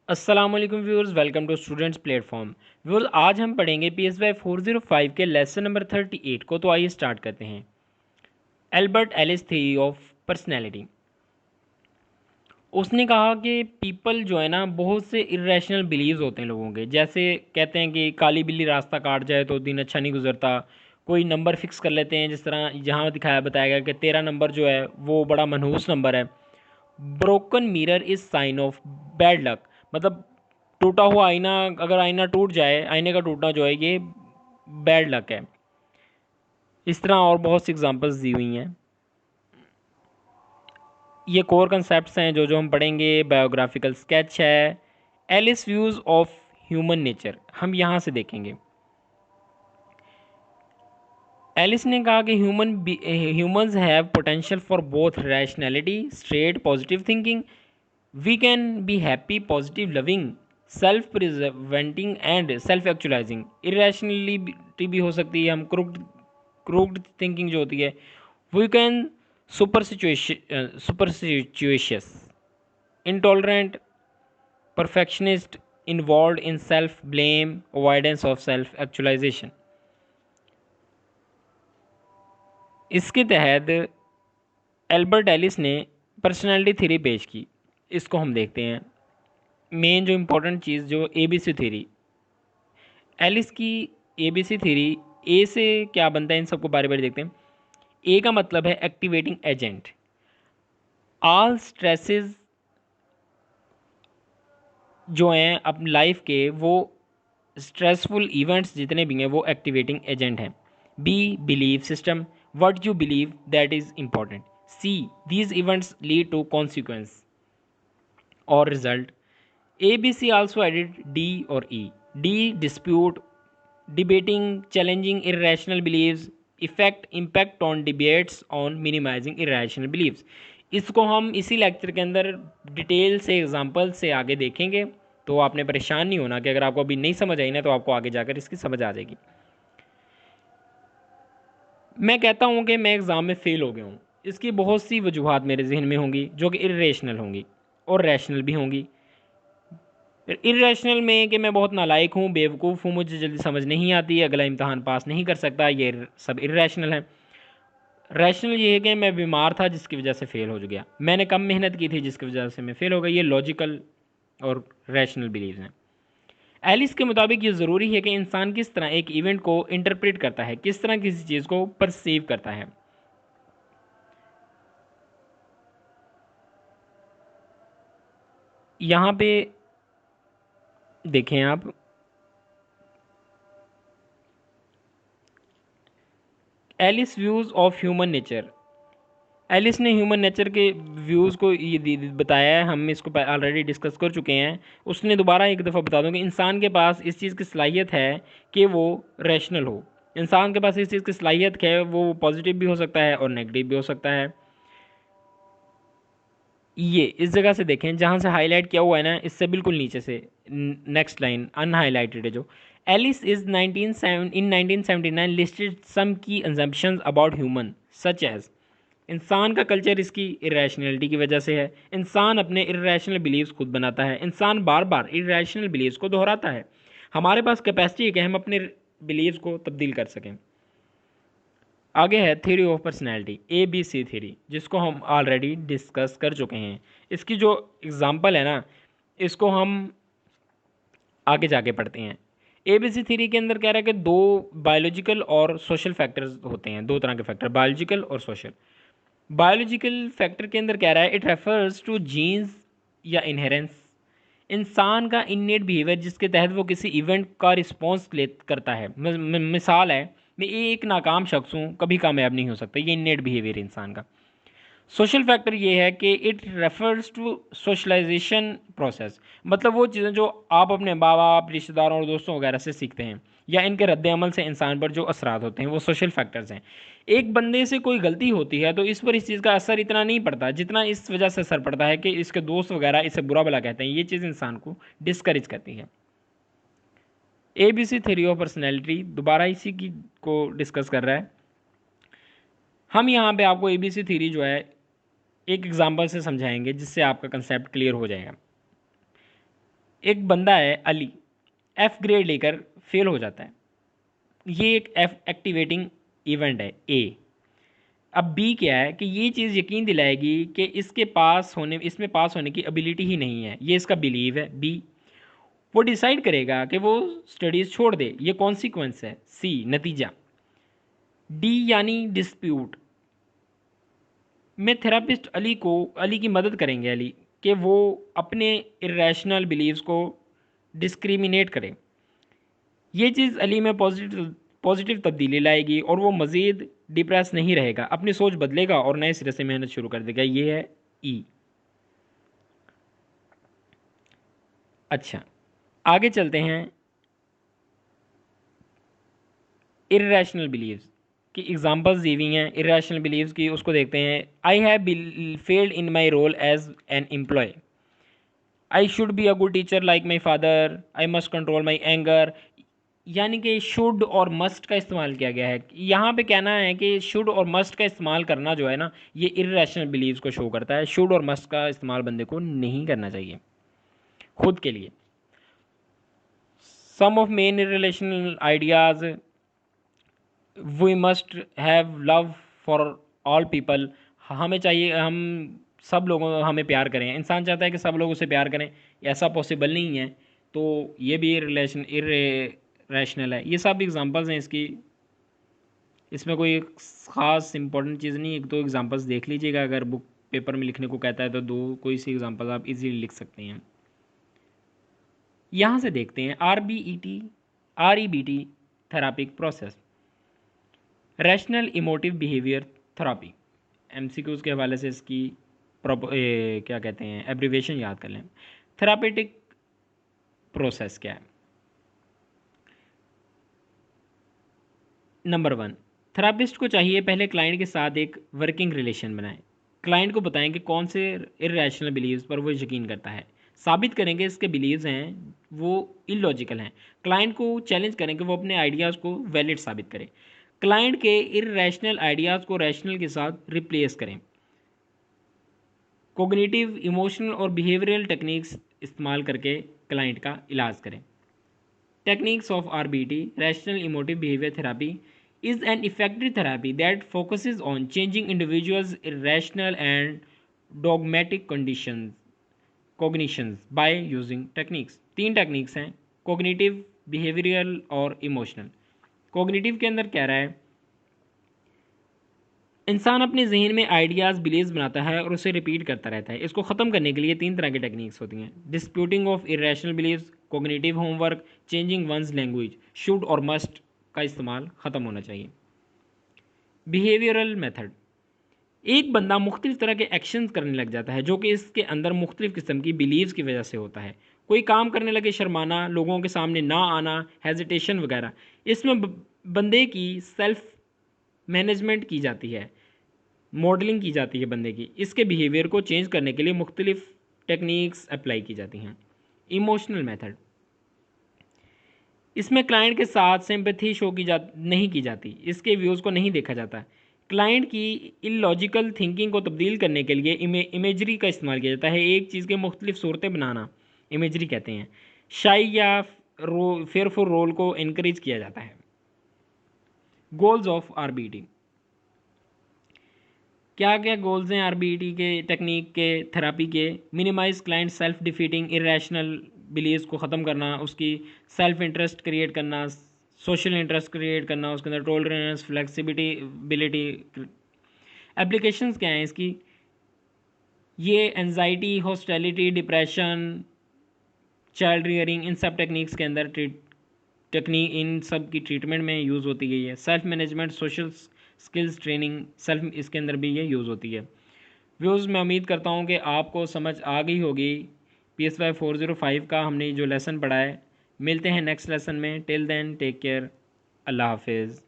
अस्सलाम वालेकुम viewers, welcome to students platform. Viewers, आज हम पढ़ेंगे PSY 405 के लेसन नंबर 38 को। तो आइए स्टार्ट करते हैं। Albert Ellis theory of personality. उसने कहा कि पीपल जो है ना, बहुत से इरेशनल बिलीव्स होते हैं लोगों के। जैसे कहते हैं कि काली बिल्ली रास्ता काट जाए तो दिन अच्छा नहीं गुजरता। कोई नंबर फिक्स कर लेते हैं, जिस तरह जहाँ बताया गया कि 13 नंबर जो है वो बड़ा मनहूस नंबर है। Broken mirror is sine of bad luck. मतलब टूटा हुआ आईना, अगर आईना टूट जाए, आईने का टूटना जो है ये बैड लक है। इस तरह और बहुत सी एग्जांपल्स दी हुई हैं। ये कोर कंसेप्ट्स हैं जो जो हम पढ़ेंगे। बायोग्राफिकल स्केच है। Ellis views of human nature हम यहाँ से देखेंगे। एलिस ने कहा कि humans have potential for both rationality, straight positive thinking. We can be happy, positive, loving, self preserving and self actualising. Irrationality भी हो सकती है। हम क्रूक्ड थिंकिंग जो होती है। We can superstitious, intolerant, perfectionist, involve in self blame, avoidance of self actualisation. इसके तहत एल्बर्ट एलिस ने पर्सनैलिटी थ्योरी पेश की। इसको हम देखते हैं। मेन जो इम्पोर्टेंट चीज़ जो ABC थ्योरी, एलिस की ABC थ्योरी। ए से क्या बनता है, इन सबको बारे बारे देखते हैं। ए का मतलब है एक्टिवेटिंग एजेंट। ऑल स्ट्रेसेस जो हैं अपनी लाइफ के, वो स्ट्रेसफुल इवेंट्स जितने भी हैं वो एक्टिवेटिंग एजेंट हैं। B, believe system, what you believe that is important. C, these events lead to consequence और result. ABC also added D or E. D, dispute, debating, challenging irrational beliefs, effect, impact on debates on minimizing irrational beliefs। इसको हम इसी lecture के अंदर detail से example से आगे देखेंगे। तो आपने परेशान नहीं होना कि अगर आपको अभी नहीं समझ आई ना तो आपको आगे जाकर इसकी समझ आ जाएगी। मैं कहता हूँ कि मैं एग्ज़ाम में फ़ेल हो गया हूँ, इसकी बहुत सी वजूहत मेरे जहन में होंगी जो कि इरेशनल होंगी और रैशनल भी होंगी। इरेशनल में कि मैं बहुत नालायक हूँ, बेवकूफ़ हूँ, मुझे जल्दी समझ नहीं आती, अगला इम्तहान पास नहीं कर सकता, ये सब इरेशनल है। रैशनल ये है कि मैं बीमार था जिसकी वजह से फ़ेल हो गया, मैंने कम मेहनत की थी जिसकी वजह से मैं फ़ेल हो गया। ये लॉजिकल और रैशनल बिलीव हैं। एलिस के मुताबिक ये ज़रूरी है कि इंसान किस तरह एक इवेंट को इंटरप्रेट करता है, किस तरह किसी चीज़ को परसीव करता है। यहाँ पे देखें आप, Ellis views of human nature. Ellis ने ह्यूमन नेचर के व्यूज़ को ये बताया है। हम इसको ऑलरेडी डिस्कस कर चुके हैं। उसने दोबारा एक दफ़ा बता दूं कि इंसान के पास इस चीज़ की सलाहियत है कि वो रैशनल हो। इंसान के पास इस चीज़ की सलाहियत है, वो पॉजिटिव भी हो सकता है और नेगेटिव भी हो सकता है। ये इस जगह से देखें जहाँ से हाईलाइट किया हुआ है ना, इससे बिल्कुल नीचे से नेक्स्ट लाइन अनहाईलाइटेड है जो। एलिस इज 1979 लिस्टेड सम की assumptions about human such as. इंसान का कल्चर इसकी इरेशनलिटी की वजह से है। इंसान अपने इरेशनल बिलीव्स खुद बनाता है। इंसान बार बार इरेशनल बिलीव्स को दोहराता है। हमारे पास कैपेसिटी है कि हम अपने बिलीव्स को तब्दील कर सकें। आगे है theory of personality, ABC theory, जिसको हम ऑलरेडी डिस्कस कर चुके हैं। इसकी जो एग्ज़ाम्पल है ना, इसको हम आगे जाके पढ़ते हैं। ABC थ्योरी के अंदर कह रहा है कि दो बायोलॉजिकल और सोशल फैक्टर्स होते हैं, दो तरह के फैक्टर, बायोलॉजिकल और सोशल। बायोलॉजिकल फैक्टर के अंदर कह रहा है इट रेफर्स टू जीन्स या इनहेरेंस। इंसान का इननेट बिहेवियर जिसके तहत वो किसी इवेंट का रिस्पॉन्स करता है। मिसाल है, मैं एक नाकाम शख्स हूँ, कभी कामयाब नहीं हो सकता, ये इननेट बिहेवियर इंसान का। सोशल फैक्टर ये है कि it refers to socialisation process. मतलब वो चीज़ें जो आप अपने माँ बाप, रिश्तेदारों और दोस्तों वगैरह से सीखते हैं, या इनके रद्द अमल से इंसान पर जो असरात होते हैं, वो सोशल फैक्टर्स हैं। एक बंदे से कोई गलती होती है तो इस पर इस चीज़ का असर इतना नहीं पड़ता जितना इस वजह से असर पड़ता है कि इसके दोस्त वगैरह इसे बुरा भला कहते हैं। ये चीज़ इंसान को डिस्करेज करती है। ABC थ्योरी ऑफ पर्सनैलिटी दोबारा इसी की को डिस्कस कर रहा है। हम यहाँ पे आपको ABC थ्योरी जो है एक एग्जांपल से समझाएंगे जिससे आपका कंसेप्ट क्लियर हो जाएगा। एक बंदा है अली, एफ ग्रेड लेकर फेल हो जाता है, ये एक एफ एक्टिवेटिंग इवेंट है ए। अब बी क्या है कि ये चीज़ यकीन दिलाएगी कि इसमें पास होने की एबिलिटी ही नहीं है, ये इसका बिलीव है बी। वो डिसाइड करेगा कि वो स्टडीज़ छोड़ दे, ये कॉन्सिक्वेंस है सी, नतीजा। डी यानी डिस्प्यूट में थेरापिस्ट अली की मदद करेंगे, अली कि वो अपने इरेशनल बिलीव्स को डिस्क्रिमिनेट करे। ये चीज़ अली में पॉजिटिव तब्दीली लाएगी और वो मज़ीद डिप्रेस नहीं रहेगा, अपनी सोच बदलेगा और नए सिरे से मेहनत शुरू कर देगा। ये है ई। अच्छा, आगे चलते हैं इरेशनल बिलीव्स की एग्जांपल्स दी हुई हैं। इरेशनल बिलीव्स की उसको देखते हैं। I have failed in my role as an employee, I should be a good teacher like my father, I must control my anger. यानी कि शुड और मस्ट का इस्तेमाल किया गया है। यहाँ पे कहना है कि शुड और मस्ट का इस्तेमाल करना जो है ना, ये इरेशनल बिलीव्स को शो करता है। शुड और मस्ट का इस्तेमाल बंदे को नहीं करना चाहिए खुद के लिए। Some of main relational ideas, we must have love for all people, हमें चाहिए हम सब लोगों हमें प्यार करें, इंसान चाहता है कि सब लोग उसे प्यार करें, ऐसा पॉसिबल नहीं है, तो ये भी इरेशनल है। ये सब एग्जांपल्स हैं इसकी, इसमें कोई ख़ास इंपॉर्टेंट चीज़ नहीं। एक दो एग्जांपल्स देख लीजिएगा, अगर बुक पेपर में लिखने को कहता है तो दो कोई सी एग्जांपल आप इजीली लिख सकते हैं। यहाँ से देखते हैं REBT therapeutic process, rational emotive behaviour therapy. MCQs के हवाले से इसकी क्या कहते हैं एब्रीवेशन याद कर लें। थेरापेटिक प्रोसेस क्या है? नंबर 1, थेरापिस्ट को चाहिए पहले क्लाइंट के साथ एक वर्किंग रिलेशन बनाएं। क्लाइंट को बताएं कि कौन से इरेशनल बिलीव्स पर वो यकीन करता है, साबित करेंगे इसके बिलीव्स हैं वो इलॉजिकल हैं। क्लाइंट को चैलेंज करें कि वो अपने आइडियाज़ को वैलिड साबित करें। क्लाइंट के इरेशनल आइडियाज़ को रैशनल के साथ रिप्लेस करें। कोग्निटिव, इमोशनल और बिहेवियरल टेक्निक्स इस्तेमाल करके क्लाइंट का इलाज करें। Techniques of RBT, rational emotive behaviour therapy, is an effective therapy that focuses on changing individuals' irrational and dogmatic cognitions by using techniques। 3 techniques हैं, कोग्निटिव, बिहेवियरल और emotional. Cognitive के अंदर कह रहा है इंसान अपने जहन में आइडियाज़ बिलीव्स बनाता है और उसे रिपीट करता रहता है। इसको ख़त्म करने के लिए 3 तरह की टेक्निक्स होती हैं। Disputing of irrational believes, cognitive homework, changing one's language. Should और मस्ट का इस्तेमाल ख़त्म होना चाहिए। बिहेवियरल मेथड, एक बंदा मुख्तलिफ तरह के एक्शंस करने लग जाता है जो कि इसके अंदर मुख्तलिफ किस्म की बिलीव्स की वजह से होता है। कोई काम करने लगे शर्माना, लोगों के सामने ना आना, हेजिटेशन वगैरह। इसमें बंदे की सेल्फ मैनेजमेंट की जाती है, मॉडलिंग की जाती है बंदे की। इसके बिहेवियर को चेंज करने के लिए मुख्तलिफ टेक्निक्स अप्लाई की जाती हैं। इमोशनल मेथड, इसमें क्लाइंट के साथ सिंपैथी शो नहीं की जाती, इसके व्यूज़ को नहीं देखा जाता। क्लाइंट की इलॉजिकल थिंकिंग को तब्दील करने के लिए इमेजरी का इस्तेमाल किया जाता है। एक चीज़ के मुख्तलिफ सूरतें बनाना इमेजरी कहते हैं। शाई या फेयरफुल रोल को इनक्रेज किया जाता है। गोल्स ऑफ RBT, क्या क्या गोल्स हैं RBT के टेक्निक के, थेरापी के? Minimise client self defeating irrational believes को ख़त्म करना, उसकी सेल्फ इंटरेस्ट क्रिएट करना, सोशल इंटरेस्ट क्रिएट करना, उसके अंदर टॉलरेंस, फ्लेक्सिबिलिटी। एप्लीकेशंस क्या हैं इसकी? ये anxiety, hostility, depression, child rearing, इन सब टेक्निक्स के अंदर इन सब की ट्रीटमेंट में यूज़ होती गई है। Self management, social skills training, self इसके अंदर भी ये यूज़ होती है। व्यूज़ मैं उम्मीद करता हूँ कि आपको समझ आ गई होगी PSY 405 का हमने जो लेसन पढ़ा है। मिलते हैं नेक्स्ट लेसन में। टिल देन टेक केयर, अल्लाह हाफिज़।